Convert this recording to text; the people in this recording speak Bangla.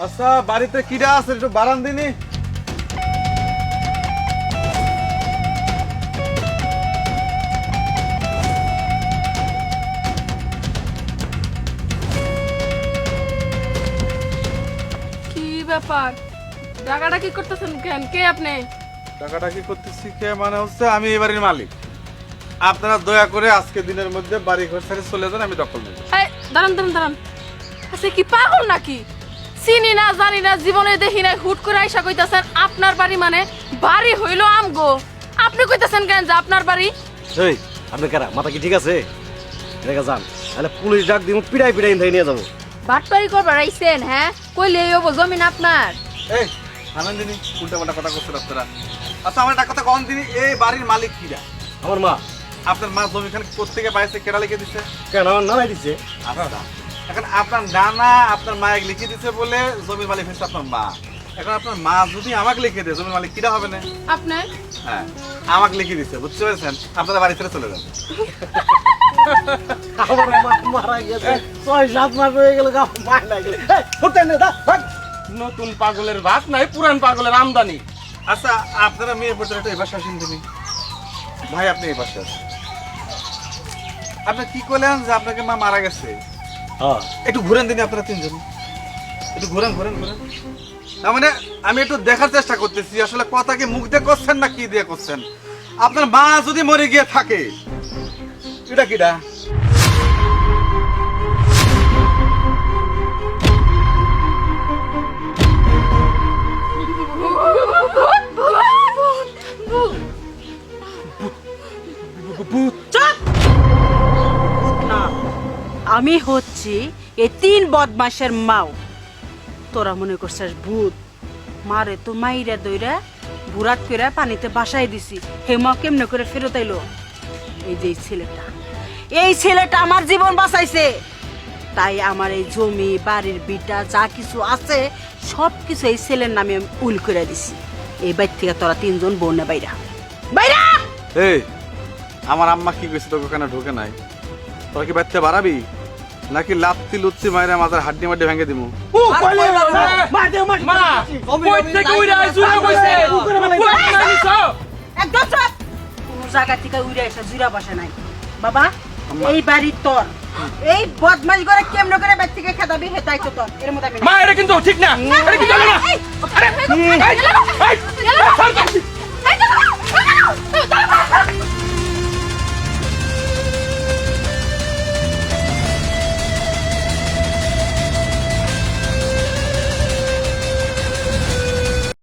আচ্ছা বাড়িতে কিরা আছে একটু বারান দিনি। কি ব্যাপার? টাকাটা কি করতেছেন কেন? কে আপনি? টাকাটা কি করতেছি কে মানে হচ্ছে আমি এই বাড়ির মালিক। আপনারা দয়া করে আজকে দিনের মধ্যে বাড়ি ঘর ছেড়ে চলে যান, আমি দখল নেব। এই দাঁড়ান দাঁড়ান দাঁড়ান, আচ্ছা কি পাগল নাকি? চিনি না জানি না জীবনে দেখি নাই, হুট করে আইসা কইতাছেন আপনার বাড়ি, মানে বাড়ি হইলো আমগো। আপনি কইতাছেন কেন যে আপনার বাড়ি? এই আপনি কারা, মাথা কি ঠিক আছে? এলাকা যান, তাহলে পুলিশ ডাক দিব, পিড়াই পিড়াই নিয়ে যাবো। বাটপারি করবার আইছেন? হ্যাঁ, কইলে এই হবো জমিন আপনার? এই থামেন দিনি, উল্টা পাল্টা কথা করছেন আপনারা। আচ্ছা আমার একটা কথা কন দিনি, এই বাড়ির মালিক কিরা? আমার মা। আপনার মা জমিখানে কোত্থেকে পাইছে, কেডা লিখে দিছে? কেন আমার নামাই দিচ্ছে? আচ্ছা এখন আপনার নানা আপনার মায়ের লিখে দিছে বলে জমির মালিক হচ্ছে আপনার মা। এখন আপনার মা যদি আমাকে লিখে দেয়, জমির মালিক কিরা হবে না? আপনি? হ্যাঁ আমাকে লিখে দিচ্ছে, বুঝতে পেরেছেন? আপনারা বাড়ি ছেড়ে চলে যান। আমার মা মারা গেছে, ৬-৭ মাস হয়ে গেল, মার না গেলে নতুন পাগলের ভাত নাই, পুরান পাগলের আমদানি। আচ্ছা আপনারা মেয়ে পর্যন্ত একটু এবার শাসন দিনি। ভাই আপনি এই পাশে আসেন। আপনি কি করলেন যে আপনাকে মা মারা গেছে? একটু ঘুরেন দিনি আপনারা তিনজন, একটু ঘুরেন ঘুরেন ঘুরেন। তার মানে আমি একটু দেখার চেষ্টা করতেছি আসলে কথা কি মুখ দিয়ে করছেন না কি দিয়ে করছেন। আপনার মা যদি মরে গিয়ে থাকে, এটা কিটা? না, আমি হচ্ছি এই ৩ বদমাসের মাও। তোরা মনে করছিস ভূত? মারে তো মাইরা দইরা বুড়াত করে পানিতে বাসায় দিছি, হে মা কেমনে করে ফেরত আইলো? এই যে এই ছেলেটা আমার জীবন বাঁচাইছে, তাই আমার এই জমি বাড়ির বিটা যা কিছু আছে সব কিছু এই ছেলের নামে আমি উল করে দিছি। এই বাড়ি থেকে তোরা ৩ জন বোনে বাইরা বাইরা। এই আমার আম্মা কি কইছে তোকে ওখানে ঢোকে নাই? তোরা কি বাচ্চা বাড়াবি নাকি লাত্তি লুচ্ছি মাইরা মাথার হাড্ডি মাড্ডি ভেঙে দিমু? একদম চুপ! কোনো জায়গা থেকে উড়ে এসে জুড়া বসে নাই বাবা। এই বাড়ি তোর, এই বদমাশ করে কেমনে করে বাড়ি থেকে খেদাবি হে দায়িত্ব তোর। এর মধ্যে আমি মা এটা কিন্তু ঠিক না, এটা কি চলে না। আরে